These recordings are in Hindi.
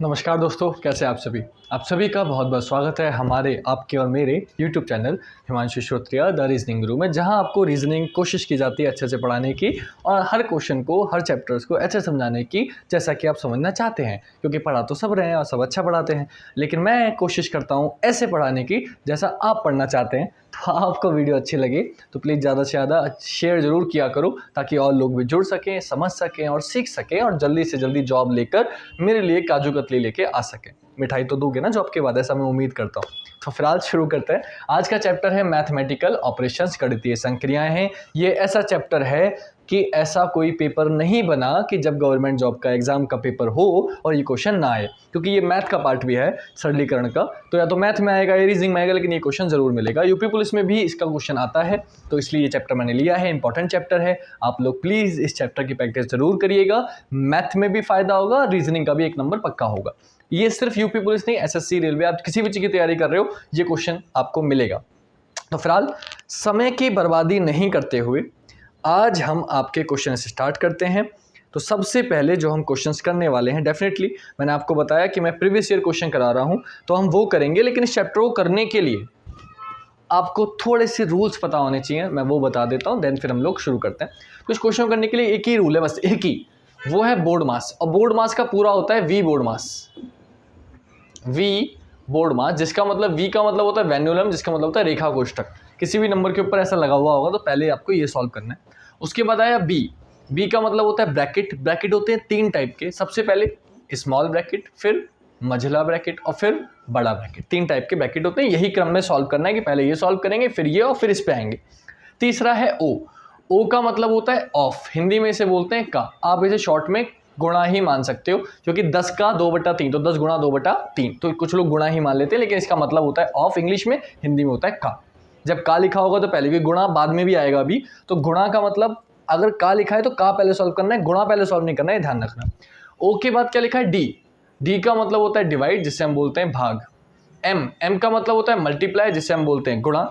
नमस्कार दोस्तों, कैसे आप सभी। आप सभी का बहुत बहुत स्वागत है हमारे, आपके और मेरे YouTube channel Himanshu Shrotriya the reasoning guru में, जहां आपको रीजनिंग कोशिश की जाती है अच्छे से पढ़ाने की और हर क्वेश्चन को, हर चैप्टर्स को अच्छे समझाने की जैसा कि आप समझना चाहते हैं। क्योंकि पढ़ा तो सब रहे हैं और सब अच्छा पढ़ाते हैं, लेकिन मैं कोशिश करता हूँ ऐसे पढ़ाने की जैसा आप पढ़ना चाहते हैं। तो आपको वीडियो अच्छी लगे तो प्लीज़ ज़्यादा से ज़्यादा शेयर ज़रूर किया करो, ताकि और लोग भी जुड़ सकें, समझ सकें और सीख सकें और जल्दी से जल्दी जॉब लेकर मेरे लिए काजू कतली लेके आ सकें। मिठाई तो दोगे ना जॉब के बाद, ऐसा मैं उम्मीद करता हूँ। तो फिलहाल शुरू करते हैं। आज का चैप्टर है मैथमेटिकल ऑपरेशंस, गणितीय संक्रियाएं हैं। ये ऐसा चैप्टर है कि ऐसा कोई पेपर नहीं बना कि जब गवर्नमेंट जॉब का एग्जाम का पेपर हो और ये क्वेश्चन ना आए, क्योंकि ये मैथ का पार्ट भी है, सरलीकरण का। तो या तो मैथ में आएगा या रीजनिंग में आएगा, लेकिन ये क्वेश्चन जरूर मिलेगा। यूपी पुलिस में भी इसका क्वेश्चन आता है, तो इसलिए ये चैप्टर मैंने लिया है। इंपॉर्टेंट चैप्टर है, आप लोग प्लीज़ इस चैप्टर की प्रैक्टिस जरूर करिएगा। मैथ में भी फायदा होगा, रीजनिंग का भी एक नंबर पक्का होगा। ये सिर्फ यूपी पुलिस नहीं, एसएससी, रेलवे, आप किसी भी चीज़ की तैयारी कर रहे हो, ये क्वेश्चन आपको मिलेगा। तो फिलहाल समय की बर्बादी नहीं करते हुए आज हम आपके क्वेश्चन से स्टार्ट करते हैं। तो सबसे पहले जो हम क्वेश्चंस करने वाले हैं, डेफिनेटली मैंने आपको बताया कि मैं प्रीवियस ईयर क्वेश्चन करा रहा हूं, तो हम वो करेंगे, लेकिन इस चैप्टर को करने के लिए आपको थोड़े से रूल्स पता होने चाहिए। मैं वो बता देता हूं, देन फिर हम लोग शुरू करते हैं। कुछ क्वेश्चन करने के लिए एक ही रूल है, बस एक ही, वो है बोर्ड मास। और बोर्ड मास का पूरा होता है V board mass. V board mass, जिसका मतलब वी का मतलब होता है वेन्युलम, जिसका मतलब होता है रेखा कोष्ठक। किसी भी नंबर के ऊपर ऐसा लगा हुआ होगा तो पहले आपको ये सॉल्व करना है। उसके बाद आया बी। बी का मतलब होता है ब्रैकेट। ब्रैकेट होते हैं तीन टाइप के, सबसे पहले स्मॉल ब्रैकेट, फिर मझला ब्रैकेट और फिर बड़ा ब्रैकेट। तीन टाइप के ब्रैकेट होते हैं, यही क्रम में सॉल्व करना है कि पहले ये सॉल्व करेंगे, फिर ये और फिर इस पे आएंगे। तीसरा है ओ। ओ का मतलब होता है ऑफ, हिंदी में इसे बोलते हैं का। आप इसे शॉर्ट में गुणा ही मान सकते हो, क्योंकि 10 का 2/3, तो 10 गुणा 2/3, तो कुछ लोग गुणा ही मान लेते हैं, लेकिन इसका मतलब होता है ऑफ इंग्लिश में, हिंदी में होता है का। जब का लिखा होगा तो पहले भी गुणा, बाद में भी आएगा अभी। तो गुणा का मतलब अगर का लिखा है तो का पहले सॉल्व करना है, गुणा पहले सॉल्व नहीं करना है, ध्यान रखना। ओ के बाद क्या लिखा है? डी। डी का मतलब होता है डिवाइड, जिसे हम बोलते हैं भाग। एम। एम का मतलब होता है मल्टीप्लाई, जिसे हम बोलते हैं गुणा।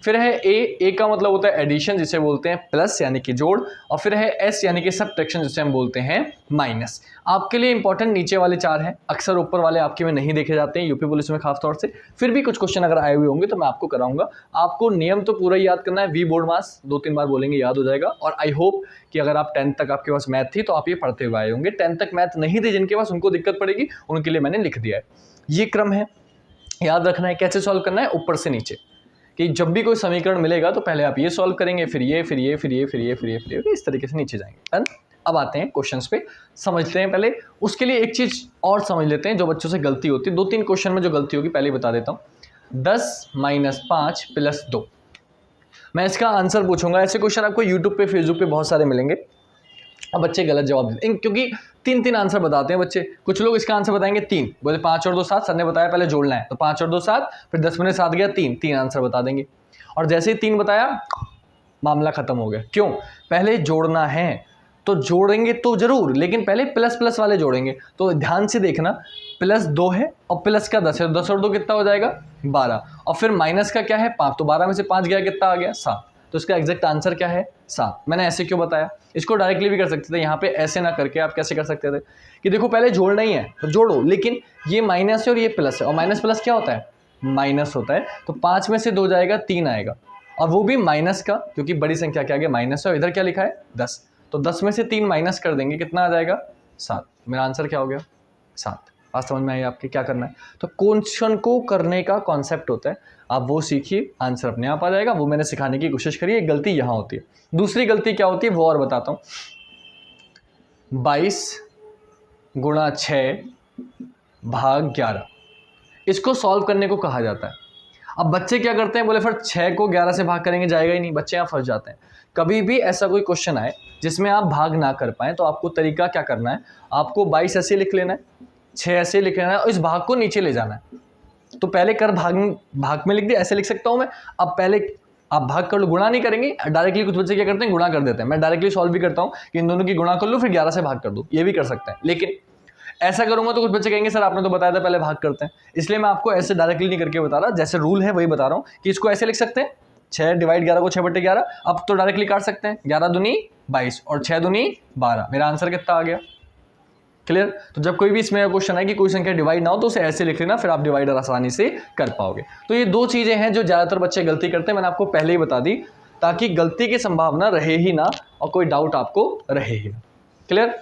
फिर है ए। ए का मतलब होता है एडिशन, जिसे बोलते हैं प्लस यानी कि जोड़। और फिर है एस यानी कि सबट्रैक्शन, जिसे हम बोलते हैं माइनस। आपके लिए इंपॉर्टेंट नीचे वाले चार हैं, अक्सर ऊपर वाले आपके में नहीं देखे जाते हैं, यूपी पुलिस में खास तौर से। फिर भी कुछ क्वेश्चन अगर आए हुए होंगे तो मैं आपको कराऊंगा। आपको नियम तो पूरा याद करना है। वी बोर्ड मास 2-3 बार बोलेंगे, याद हो जाएगा। और आई होप कि अगर आप 10th तक आपके पास मैथ थी तो आप ये पढ़ते हुए आए होंगे। 10th तक मैथ नहीं थी जिनके पास, उनको दिक्कत पड़ेगी, उनके लिए मैंने लिख दिया है। ये क्रम है, याद रखना है। कैसे सॉल्व करना है? ऊपर से नीचे, कि जब भी कोई समीकरण मिलेगा तो पहले आप ये सॉल्व करेंगे, फिर ये, फिर ये, फिर ये, फिर ये, फिर ये, फिर ये, इस तरीके से नीचे जाएंगे, है ना। अब आते हैं क्वेश्चंस पे, समझते हैं पहले। उसके लिए एक चीज और समझ लेते हैं जो बच्चों से गलती होती है। 2-3 क्वेश्चन में जो गलती होगी पहले बता देता हूँ। 10 - 5 + 2, मैं इसका आंसर पूछूंगा। ऐसे क्वेश्चन आपको यूट्यूब पे, फेसबुक पे बहुत सारे मिलेंगे। अब बच्चे गलत जवाब देते हैं, क्योंकि 3-3 आंसर बताते हैं बच्चे। कुछ लोग इसका आंसर बताएंगे 3, बोले 5 और 2 7, सर ने बताया पहले जोड़ना है, तो 5 और 2 7, फिर 10 में 7 गया 3 आंसर बता देंगे। और जैसे ही 3 बताया, मामला खत्म हो गया। क्यों? पहले जोड़ना है तो जोड़ेंगे तो जरूर, लेकिन पहले प्लस प्लस वाले जोड़ेंगे। तो ध्यान से देखना, +2 है और प्लस का 10 है, 10 और 2 कितना हो जाएगा? 12। और फिर माइनस का क्या है? 5, तो 12 में से 5 गया, कितना आ गया? 7। तो इसका एग्जैक्ट आंसर क्या है? 7। मैंने ऐसे क्यों बताया? इसको डायरेक्टली भी कर सकते थे, यहाँ पे ऐसे ना करके आप कैसे कर सकते थे कि देखो पहले जोड़ना ही है तो जोड़ो, लेकिन ये माइनस है और ये प्लस है, और माइनस प्लस क्या होता है? माइनस होता है। तो 5 में से 2 जाएगा, 3 आएगा, और वो भी माइनस का, क्योंकि बड़ी संख्या क्या आगे माइनस है, और इधर क्या लिखा है? 10। तो 10 में से 3 माइनस कर देंगे, कितना आ जाएगा? 7। मेरा आंसर क्या हो गया? 7। बात समझ में आई आपकी? क्या करना है? तो क्वेश्चन को करने का कॉन्सेप्ट होता है, आप वो सीखिए, आंसर अपने आप आ जाएगा। वो मैंने सिखाने की कोशिश करी है। एक गलती यहाँ होती है। दूसरी गलती क्या होती है वो और बताता हूँ। 22 × 6 / 11, इसको सॉल्व करने को कहा जाता है। अब बच्चे क्या करते हैं, बोले फिर 6 को 11 से भाग करेंगे, जाएगा ही नहीं। बच्चे यहाँ फंस जाते हैं। कभी भी ऐसा कोई क्वेश्चन आए जिसमें आप भाग ना कर पाएँ, तो आपको तरीका क्या करना है, आपको 22 ऐसे लिख लेना है, 6 ऐसे लिख लेना है, और इस भाग को नीचे ले जाना है। तो पहले कर भाग में लिख दिया, ऐसे लिख सकता हूँ मैं। अब पहले आप भाग कर लो, गुणा नहीं करेंगे डायरेक्टली। कुछ बच्चे क्या करते हैं, गुणा कर देते हैं। मैं डायरेक्टली सॉल्व भी करता हूँ कि इन दोनों की गुणा कर लो, फिर 11 से भाग कर दो, ये भी कर सकते हैं। लेकिन ऐसा करूंगा तो कुछ बच्चे कहेंगे सर आपने तो बताया था पहले भाग करते हैं। इसलिए मैं आपको ऐसे डायरेक्टली नहीं करके बता रहा, जैसे रूल है वही बता रहा हूँ कि इसको ऐसे लिख सकते हैं, 6 / 11 को 6/11। अब तो डायरेक्टली काट सकते हैं, 11 दूनी 22 और 6 दूनी 12। मेरा आंसर कितना आ गया? क्लियर। तो जब कोई भी इसमें क्वेश्चन है कि कोई संख्या डिवाइड ना हो तो उसे ऐसे लिख लेना, फिर आप डिवाइडर आसानी से कर पाओगे। तो ये दो चीज़ें हैं जो ज़्यादातर बच्चे गलती करते हैं, मैंने आपको पहले ही बता दी, ताकि गलती की संभावना रहे ही ना और कोई डाउट आपको रहे ही ना। क्लियर।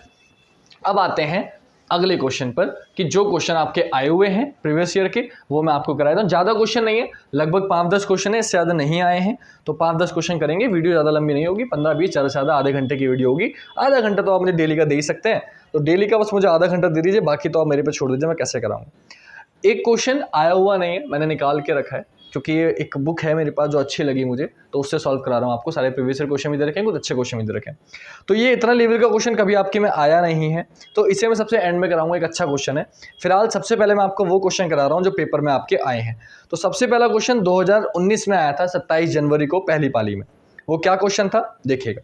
अब आते हैं अगले क्वेश्चन पर कि जो क्वेश्चन आपके आए हुए हैं प्रीवियस ईयर के वो मैं आपको करा देता हूँ। ज़्यादा क्वेश्चन नहीं है, लगभग 5-10 क्वेश्चन है, इससे ज़्यादा नहीं आए हैं, तो 5-10 क्वेश्चन करेंगे। वीडियो ज़्यादा लंबी नहीं होगी, 15-20 ज़्यादा से ज़्यादा आधे घंटे की वीडियो होगी। आधा घंटा तो आप मुझे डेली का दे ही सकते हैं, तो डेली का बस मुझे आधा घंटा दे दीजिए, बाकी तो आप मेरे पे छोड़ दीजिए, मैं कैसे कराऊंगा। एक क्वेश्चन आया हुआ नहीं है, मैंने निकाल के रखा है क्योंकि ये एक बुक है मेरे पास जो अच्छी लगी मुझे, तो उससे सॉल्व करा रहा हूँ आपको। सारे प्रीवियस ईयर क्वेश्चन भी दे रखे हैं, कुछ अच्छे क्वेश्चन भी दे रखे हैं। तो ये इतना लेवल का क्वेश्चन कभी आपके में आया नहीं है, तो इसे मैं सबसे एंड में कराऊंगा। एक अच्छा क्वेश्चन है। फिलहाल सबसे पहले मैं आपको वो क्वेश्चन करा रहा हूँ जो पेपर में आपके आए हैं। तो सबसे पहला क्वेश्चन 2019 में आया था 27 जनवरी को पहली पाली में। वो क्या क्वेश्चन था देखिएगा।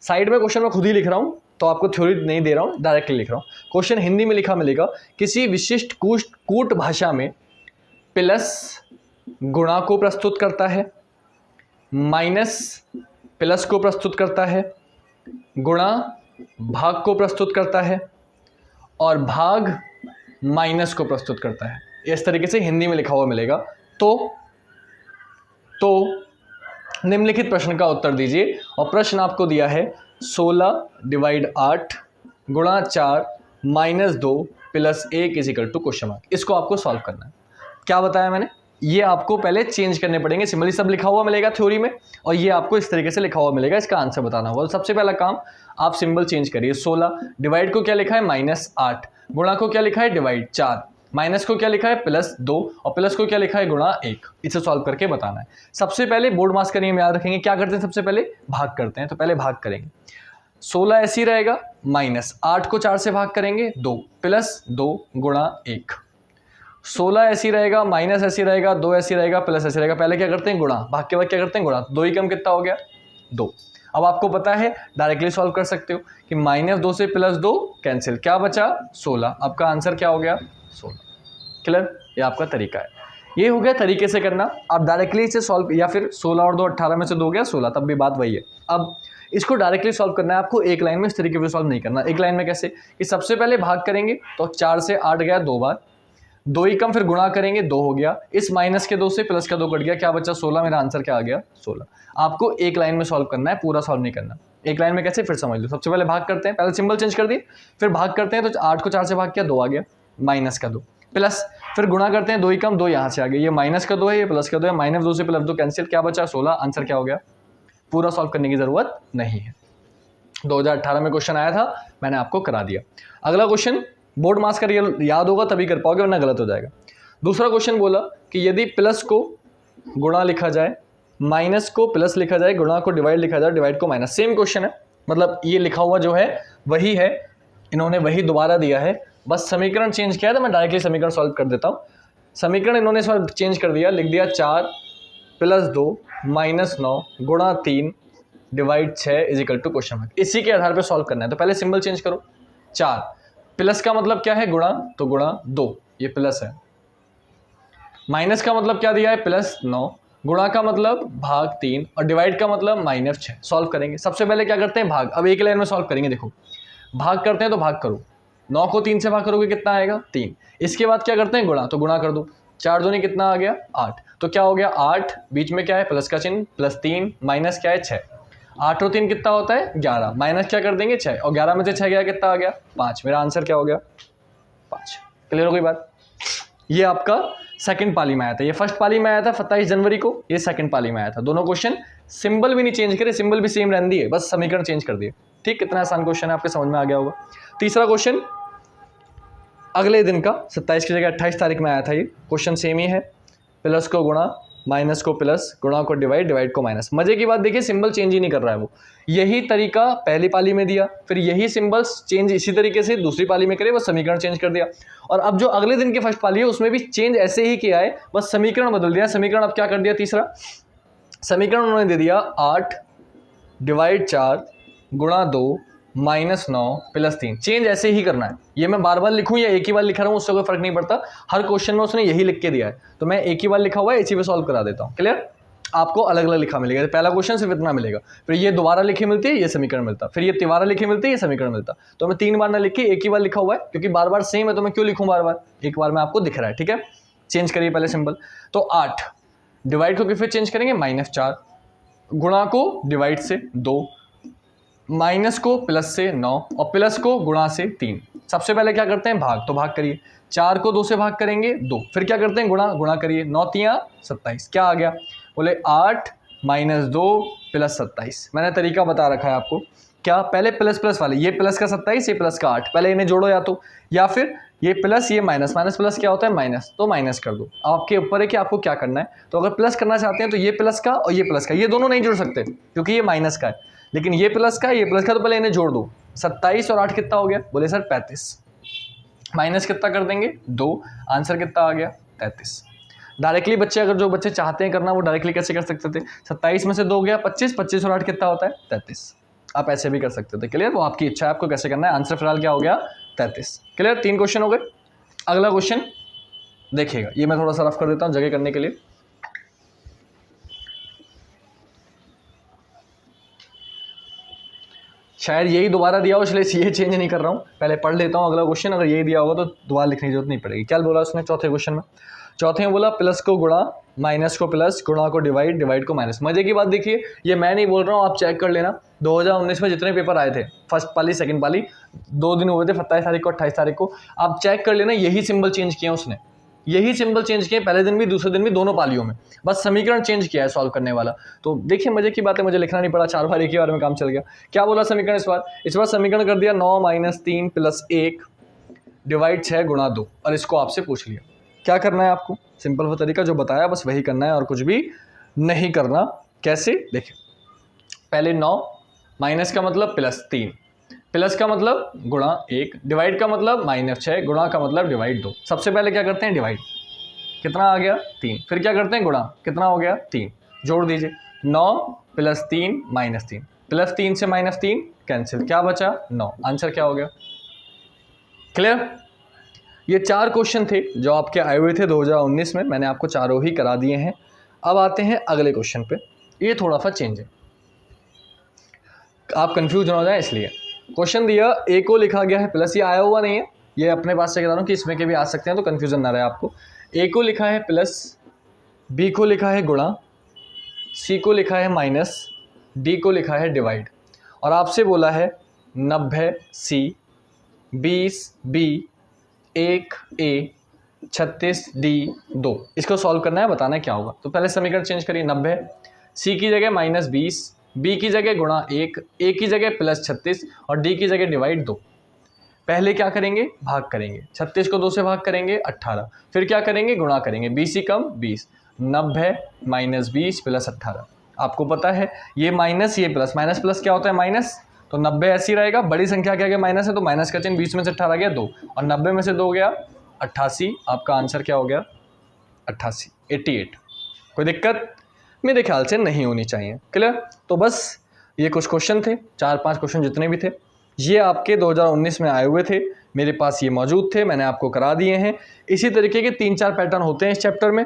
साइड में क्वेश्चन मैं खुद ही लिख रहा हूँ, तो आपको थ्योरी नहीं दे रहा हूँ, डायरेक्टली लिख रहा हूँ। क्वेश्चन हिंदी में लिखा मिलेगा, किसी विशिष्ट कूट भाषा में प्लस गुणा को प्रस्तुत करता है, माइनस प्लस को प्रस्तुत करता है, गुणा भाग को प्रस्तुत करता है और भाग माइनस को प्रस्तुत करता है। इस तरीके से हिंदी में लिखा हुआ मिलेगा। तो निम्नलिखित प्रश्न का उत्तर दीजिए। और प्रश्न आपको दिया है 16/8 गुणा 4 minus 2 plus 1 equal to question mark. इसको आपको सॉल्व करना है। क्या बताया मैंने, ये आपको पहले चेंज करने पड़ेंगे। सिंपली सब लिखा हुआ मिलेगा थ्योरी में, और ये आपको इस तरीके से लिखा हुआ मिलेगा, इसका आंसर बताना होगा। तो सबसे पहला काम आप सिंबल चेंज करिए। 16 डिवाइड को क्या लिखा है -8, गुणा को क्या लिखा है डिवाइड 4, माइनस को क्या लिखा है +2 और प्लस को क्या लिखा है गुणा 1। इसे सॉल्व करके बताना है। सबसे पहले बोर्ड मास का नियम याद रखेंगे, क्या करते हैं सबसे पहले भाग करते हैं। तो पहले भाग करेंगे, 16 ऐसे ही रहेगा, -8 को 4 से भाग करेंगे 2 प्लस 2 गुणा 1। 16 ऐसी रहेगा, माइनस ऐसी रहेगा, 2 ऐसी रहेगा, प्लस ऐसी रहेगा। पहले क्या करते हैं गुणा, भाग के बाद क्या करते हैं गुणा। 2 ही कम कितना हो गया 2। अब आपको पता है डायरेक्टली सॉल्व कर सकते हो कि -2 से +2 कैंसिल, क्या बचा 16। आपका आंसर क्या हो गया 16। क्लियर। ये आपका तरीका है, ये हो गया तरीके से करना। आप डायरेक्टली इसे सॉल्व, या फिर 16 और 2 18 में से 2 गया 16, तब भी बात वही है। अब इसको डायरेक्टली सॉल्व करना है आपको एक लाइन में, इस तरीके से सॉल्व नहीं करना। एक लाइन में कैसे कि सबसे पहले भाग करेंगे तो 4 से 8 गया 2 बार, 2 ही कम, फिर गुणा करेंगे 2 हो गया, इस माइनस के 2 से प्लस का 2 कट गया, क्या बचा 16। मेरा आंसर क्या आ गया 16। आपको एक लाइन में सॉल्व करना है, पूरा सॉल्व नहीं करना। एक लाइन में कैसे फिर समझ लो। सबसे पहले भाग करते हैं, पहले सिंबल चेंज कर दिए, फिर भाग करते हैं तो 8 को 4 से भाग किया 2 आ गया, माइनस का 2 प्लस, फिर गुणा करते हैं 2 ही कम 2 यहाँ से आ गया, ये माइनस का 2 है, ये प्लस का 2 है, -2 से +2 कैंसिल, क्या बचा 16। आंसर क्या हो गया। पूरा सॉल्व करने की जरूरत नहीं है। 2018 में क्वेश्चन आया था, मैंने आपको करा दिया। अगला क्वेश्चन बोर्ड मास का याद होगा तभी कर पाओगे, वरना गलत हो जाएगा। दूसरा क्वेश्चन बोला कि यदि प्लस को गुणा लिखा जाए, माइनस को प्लस लिखा जाए, गुणा को डिवाइड लिखा जाए, डिवाइड को माइनस। सेम क्वेश्चन है, मतलब ये लिखा हुआ जो है वही है, इन्होंने वही दोबारा दिया है, बस समीकरण चेंज किया था। मैं डायरेक्टली समीकरण सॉल्व कर देता हूँ। समीकरण इन्होंने चेंज कर दिया, लिख दिया 4 + 2 -9 गुणा 3 divide 6 equal to question mark. इसी के आधार पे सॉल्व करना है। तो पहले सिंबल चेंज करो, 4 प्लस का मतलब क्या है गुणा, तो गुणा 2, ये प्लस है। माइनस का मतलब क्या दिया है +9, गुणा का मतलब भाग 3 और डिवाइड का मतलब -6। सॉल्व करेंगे। सबसे पहले क्या करते हैं भाग, अब एक लाइन में सॉल्व करेंगे। देखो भाग करते हैं तो भाग करो, 9 को 3 से भाग करोगे कितना आएगा 3। इसके बाद क्या करते हैं गुणा, तो गुणा कर दो, 4 दूनी कितना आ गया 8। तो क्या हो गया 8, बीच में क्या है प्लस का चिन्ह, +3 माइनस क्या है 6, 8 और 3 कितना होता है 11, माइनस क्या कर देंगे 6, और 11 में से 6 गया कितना आ गया 5। मेरा आंसर क्या हो गया 5। क्लियर हो गई बात। ये आपका सेकंड पाली में आया था, ये फर्स्ट पाली में आया था 27 जनवरी को, ये सेकंड पाली में आया था। दोनों क्वेश्चन सिंबल भी नहीं चेंज करे, सिंबल भी सेम रहने दिए, बस समीकरण चेंज कर दिए। ठीक, कितना आसान क्वेश्चन है, आपके समझ में आ गया होगा। तीसरा क्वेश्चन अगले दिन का 27 की जगह 28 तारीख में आया था। ये क्वेश्चन सेम ही है, प्लस को गुणा, माइनस को प्लस, गुणा को डिवाइड, डिवाइड को माइनस। मजे की बात देखिए सिंबल चेंज ही नहीं कर रहा है वो, यही तरीका पहली पाली में दिया, फिर यही सिंबल्स चेंज इसी तरीके से दूसरी पाली में करे, बस समीकरण चेंज कर दिया। और अब जो अगले दिन की फर्स्ट पाली है उसमें भी चेंज ऐसे ही किया है, बस समीकरण बदल दिया। समीकरण अब क्या कर दिया, तीसरा समीकरण उन्होंने दे दिया 8 डिवाइड 4 गुणा 2 -9 + 3। चेंज ऐसे ही करना है, ये मैं बार बार लिखूं या एक ही बार लिखा रहा हूं उससे कोई फर्क नहीं पड़ता, हर क्वेश्चन में उसने यही लिख के दिया है, तो मैं एक ही बार लिखा हुआ है इसी पे सॉल्व करा देता हूं। क्लियर। आपको अलग अलग लिखा मिलेगा। पहला क्वेश्चन सिर्फ इतना मिलेगा, फिर ये दोबारा लिखे मिलती है, ये समीकरण मिलता, फिर ये तिबारा लिखे मिलती है, ये समीकरण मिलता। तो मैं 3 बार ना लिख के एक ही बार लिखा हुआ है, क्योंकि बार बार सेम है तो मैं क्यों लिखूं बार बार, एक बार में आपको दिख रहा है। ठीक है, चेंज करिए पहले सिंबल। तो 8 डिवाइड को किस चेंज करेंगे, -4, गुणा को डिवाइड से 2, माइनस को प्लस से 9 और प्लस को गुणा से 3। सबसे पहले क्या करते हैं, भाग। तो भाग करिए, 4 को 2 से भाग करेंगे 2, फिर क्या करते हैं, गुणा। गुणा करिए, 9 3 27, क्या आ गया, बोले 8 - 2 + 27। मैंने तरीका बता रखा है आपको, क्या पहले प्लस प्लस वाले, ये प्लस का 27, ये प्लस का 8, पहले इन्हें जोड़ो या फिर ये प्लस ये माइनस, माइनस प्लस क्या होता है, माइनस, तो माइनस कर दो। आपके ऊपर है कि आपको क्या करना है। तो अगर प्लस करना चाहते हैं तो ये प्लस का और ये प्लस का, ये दोनों नहीं जोड़ सकते क्योंकि ये माइनस का है, लेकिन ये प्लस का ये प्लस का, तो पहले इन्हें जोड़ दो। 27 और 8 कितना हो गया, बोले सर 35। माइनस कितना कर देंगे, 2, आंसर कितना आ गया, 33। डायरेक्टली बच्चे, अगर जो बच्चे चाहते हैं करना वो डायरेक्टली कैसे कर सकते थे, 27 में से 2 गया 25, 25 और 8 कितना होता है, 33। आप ऐसे भी कर सकते थे। क्लियर, वो आपकी इच्छा है आपको कैसे करना है। आंसर फिलहाल क्या हो गया, 33। क्लियर, 3 क्वेश्चन हो गए। अगला क्वेश्चन देखिएगा, ये मैं थोड़ा सा रफ कर देता हूँ जगह करने के लिए। शायद यही दोबारा दिया हो इसलिए ये चेंज नहीं कर रहा हूँ, पहले पढ़ लेता हूँ अगला क्वेश्चन। अगर यही दिया होगा तो दोबारा लिखने की जरूरत नहीं पड़ेगी। क्या बोला उसने चौथे क्वेश्चन में, चौथे में बोला प्लस को गुणा, माइनस को प्लस, गुणा को डिवाइड, डिवाइड को माइनस। मजे की बात देखिए, ये मैं नहीं बोल रहा हूँ, आप चेक कर लेना। 2019 में जितने पेपर आए थे, फर्स्ट पाली सेकंड पाली, 2 दिन हुए थे, 27 तारीख को 28 तारीख को, आप चेक कर लेना, यही सिंबल चेंज किया उसने, यही सिंबल चेंज किए पहले दिन भी दूसरे दिन भी, दोनों पालियों में, बस समीकरण चेंज किया है सॉल्व करने वाला। तो देखिए मजे की बात है, मुझे लिखना नहीं पड़ा, 4 बार एक ही बार में काम चल गया। क्या बोला समीकरण इस बार समीकरण कर दिया 9 - 3 + 1 डिवाइड 6 गुणा 2, और इसको आपसे पूछ लिया क्या करना है आपको। सिंपल वो तरीका जो बताया बस वही करना है और कुछ भी नहीं करना। कैसे, देखिए पहले 9, माइनस का मतलब +3, प्लस का मतलब गुणा 1, डिवाइड का मतलब -6, गुणा का मतलब डिवाइड 2। सबसे पहले क्या करते हैं, डिवाइड, कितना आ गया 3, फिर क्या करते हैं गुणा, कितना हो गया 3, जोड़ दीजिए 9 + 3 - 3, +3 से -3 कैंसिल, क्या बचा 9, आंसर क्या हो गया। क्लियर, ये 4 क्वेश्चन थे जो आपके आए हुए थे 2019 में, मैंने आपको चारों ही करा दिए हैं। अब आते हैं अगले क्वेश्चन पे, ये थोड़ा सा चेंज है, आप कंफ्यूज ना हो जाए इसलिए। क्वेश्चन दिया, ए को लिखा गया है प्लस, ये आया हुआ नहीं है, ये अपने पास से कह रहा हूँ कि इसमें के भी आ सकते हैं तो कन्फ्यूजन ना रहे आपको। ए को लिखा है प्लस, बी को लिखा है गुणा, सी को लिखा है माइनस, डी को लिखा है डिवाइड, और आपसे बोला है 90 सी, 20 बी, 1 ए, 36 डी, 2। इसको सॉल्व करना है, बताना है क्या होगा। तो पहले समीकरण चेंज करिए, 90 सी की जगह -20, बी की जगह गुणा 1, ए की जगह +36 और डी की जगह डिवाइड 2। पहले क्या करेंगे, भाग करेंगे, 36 को 2 से भाग करेंगे 18, फिर क्या करेंगे, गुणा करेंगे, 20 ही कम 20, 90 - 20 + 18। आपको पता है ये माइनस ये प्लस, माइनस प्लस क्या होता है माइनस, तो 90 ऐसी रहेगा, बड़ी संख्या क्या क्या माइनस है तो माइनस का चिन्ह, 20 में से 18 गया 2 और 90 में से 2 गया 88। आपका आंसर क्या हो गया 88, 88। कोई दिक्कत मेरे ख्याल से नहीं होनी चाहिए। क्लियर, तो बस ये कुछ क्वेश्चन थे, 4-5 क्वेश्चन जितने भी थे ये आपके 2019 में आए हुए थे, मेरे पास ये मौजूद थे, मैंने आपको करा दिए हैं। इसी तरीके के 3-4 पैटर्न होते हैं इस चैप्टर में।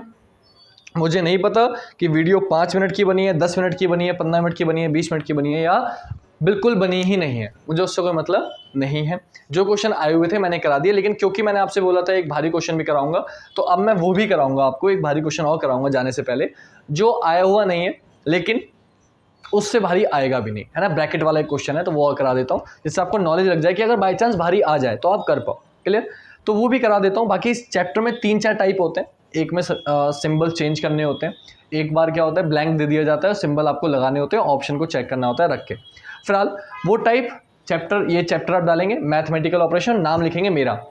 मुझे नहीं पता कि वीडियो 5 मिनट की बनी है, 10 मिनट की बनी है, 15 मिनट की बनी है, 20 मिनट की बनी है या बिल्कुल बनी ही नहीं है, मुझे उससे कोई मतलब नहीं है। जो क्वेश्चन आए हुए थे मैंने करा दिए, लेकिन क्योंकि मैंने आपसे बोला था एक भारी क्वेश्चन भी कराऊंगा, तो अब मैं वो भी कराऊंगा आपको, एक भारी क्वेश्चन और कराऊंगा जाने से पहले, जो आया हुआ नहीं है लेकिन उससे भारी आएगा भी नहीं, है ना। ब्रैकेट वाला एक क्वेश्चन है तो वो करा देता हूँ, जिससे आपको नॉलेज लग जाए कि अगर बाई चांस भारी आ जाए तो आप कर पाओ। क्लियर, तो वो भी करा देता हूँ। बाकी इस चैप्टर में 3-4 टाइप होते हैं, एक में सिंबल चेंज करने होते हैं, एक बार क्या होता है ब्लैंक दे दिया जाता है, सिंबल आपको लगाने होते हैं, ऑप्शन को चेक करना होता है रख के। फिलहाल वो टाइप चैप्टर, ये चैप्टर आप डालेंगे मैथमेटिकल ऑपरेशन, नाम लिखेंगे मेरा,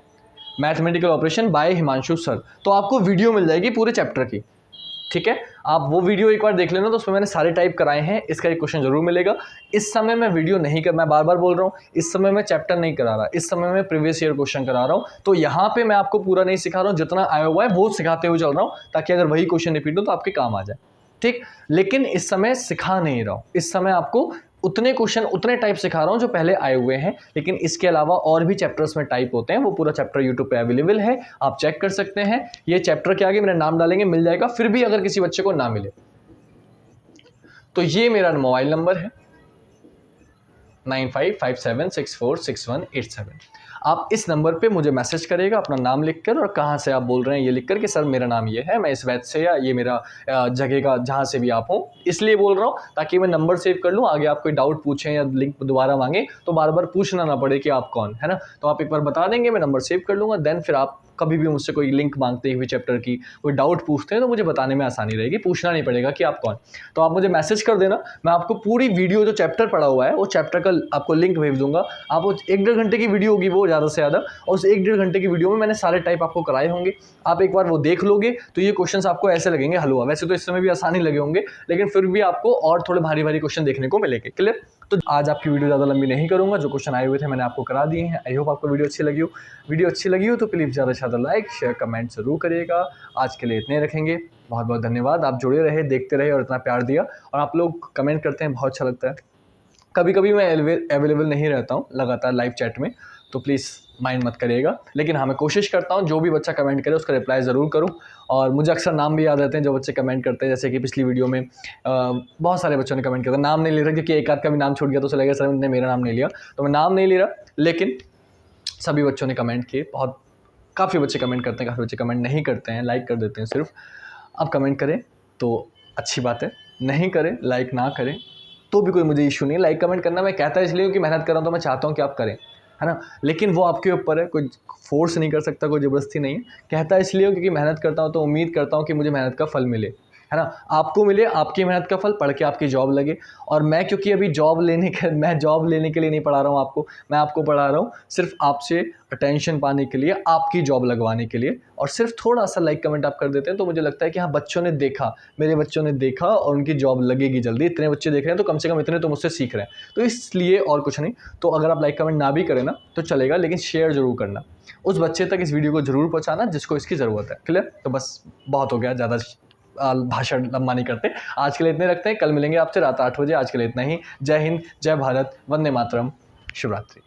mathematical operation by Himanshu sir, तो आपको वीडियो मिल जाएगी पूरे चैप्टर की। ठीक है, आप वो वीडियो एक बार देख लेना, तो उसमें मैंने सारे टाइप कराए हैं, इसका एक क्वेश्चन जरूर मिलेगा। इस समय मैं वीडियो नहीं कर, मैं बार बार बोल रहा हूँ, इस समय मैं चैप्टर नहीं करा रहा, इस समय मैं प्रीवियस ईयर क्वेश्चन करा रहा हूँ, तो यहाँ पे मैं आपको पूरा नहीं सिखा रहा हूँ, जितना आया हुआ है वो सिखाते हुए चल रहा हूँ, ताकि अगर वही क्वेश्चन रिपीट हो तो आपके काम आ जाए। ठीक, लेकिन इस समय सिखा नहीं रहा हूँ, इस समय आपको उतने क्वेश्चन उतने टाइप सिखा रहा हूँ जो पहले आए हुए हैं, लेकिन इसके अलावा और भी चैप्टर्स में टाइप होते हैं, वो पूरा चैप्टर यूट्यूब पे अवेलेबल है, आप चेक कर सकते हैं। ये चैप्टर के आगे मेरा नाम डालेंगे मिल जाएगा, फिर भी अगर किसी बच्चे को ना मिले तो ये मेरा मोबाइल नंबर है 9557646187। आप इस नंबर पे मुझे मैसेज करिएगा अपना नाम लिखकर और कहाँ से आप बोल रहे हैं ये लिखकर कि सर मेरा नाम ये है, मैं इस बैच से या ये मेरा जगह का जहाँ से भी आप हो, इसलिए बोल रहा हूँ ताकि मैं नंबर सेव कर लूँ। आगे आप कोई डाउट पूछें या लिंक दोबारा मांगे तो बार बार पूछना ना पड़े कि आप कौन है ना। तो आप एक बार बता देंगे, मैं नंबर सेव कर लूँगा। देन फिर आप कभी भी मुझसे कोई लिंक मांगते हुए चैप्टर की कोई डाउट पूछते हैं तो मुझे बताने में आसानी रहेगी, पूछना नहीं पड़ेगा कि आप कौन। तो आप मुझे मैसेज कर देना, मैं आपको पूरी वीडियो जो चैप्टर पढ़ा हुआ है वो चैप्टर का आपको लिंक भेज दूंगा। आप वो 1-1.5 घंटे की वीडियो होगी वो ज़्यादा से ज़्यादा, और उस 1-1.5 घंटे की वीडियो में मैंने सारे टाइप आपको कराए होंगे। आप एक बार वो देख लोगे तो ये क्वेश्चन आपको ऐसे लगेंगे हलवा। वैसे तो इस समय भी आसानी लगे होंगे लेकिन फिर भी आपको और थोड़े भारी भारी क्वेश्चन देखने को मिलेंगे। क्लियर? तो आज आपकी वीडियो ज़्यादा लंबी नहीं करूँगा, जो क्वेश्चन आए हुए थे मैंने आपको करा दिए हैं। आई होप आपको वीडियो अच्छी लगी हो। वीडियो अच्छी लगी हो तो प्लीज़ ज़्यादा से ज़्यादा लाइक शेयर कमेंट जरूर करिएगा। आज के लिए इतने रखेंगे। बहुत बहुत धन्यवाद, आप जुड़े रहे, देखते रहे और इतना प्यार दिया। और आप लोग कमेंट करते हैं, बहुत अच्छा लगता है। कभी कभी मैं अवेलेबल नहीं रहता हूँ लगातार लाइव चैट में, तो प्लीज़ माइंड मत करिएगा। लेकिन हाँ, मैं कोशिश करता हूँ जो भी बच्चा कमेंट करे उसका रिप्लाई ज़रूर करूँ। और मुझे अक्सर नाम भी याद रहते हैं जो बच्चे कमेंट करते हैं, जैसे कि पिछली वीडियो में बहुत सारे बच्चों ने कमेंट किया था। नाम नहीं ले रहा क्योंकि एक आध का भी नाम छूट गया तो उसे लगेगा सर उन्होंने मेरा नाम नहीं लिया, तो मैं नाम नहीं ले रहा। लेकिन सभी बच्चों ने कमेंट किए, काफ़ी बच्चे कमेंट करते हैं, काफ़ी बच्चे कमेंट नहीं करते हैं, लाइक कर देते हैं सिर्फ। आप कमेंट करें तो अच्छी बात है, नहीं करें, लाइक ना करें तो भी कोई मुझे इशू नहीं है। लाइक कमेंट करना मैं कहता इसलिए हूँ कि मेहनत कर रहा हूँ तो मैं चाहता हूँ कि आप करें, है ना। लेकिन वो आपके ऊपर है, कोई फोर्स नहीं कर सकता, कोई ज़बरदस्ती नहीं है। कहता इसलिए हूँ क्योंकि मेहनत करता हूँ तो उम्मीद करता हूँ कि मुझे मेहनत का फल मिले, है ना। आपको मिले आपकी मेहनत का फल, पढ़ के आपकी जॉब लगे। और मैं क्योंकि अभी मैं जॉब लेने के लिए नहीं पढ़ा रहा हूँ आपको, मैं आपको पढ़ा रहा हूँ सिर्फ आपसे अटेंशन पाने के लिए, आपकी जॉब लगवाने के लिए। और सिर्फ थोड़ा सा लाइक कमेंट आप कर देते हैं तो मुझे लगता है कि हाँ, बच्चों ने देखा, मेरे बच्चों ने देखा और उनकी जॉब लगेगी जल्दी। इतने बच्चे देख रहे हैं तो कम से कम इतने तो मुझसे सीख रहे हैं, तो इसलिए और कुछ नहीं। तो अगर आप लाइक कमेंट ना भी करें ना तो चलेगा, लेकिन शेयर जरूर करना, उस बच्चे तक इस वीडियो को जरूर पहुँचाना जिसको इसकी ज़रूरत है। क्लियर? तो बस बहुत हो गया, ज़्यादा भाषण लंबा नहीं करते। आज के लिए इतने रखते हैं, कल मिलेंगे आपसे रात 8 बजे। आज के लिए इतना ही। जय हिंद, जय भारत, वंदे मातरम, शिवरात्रि।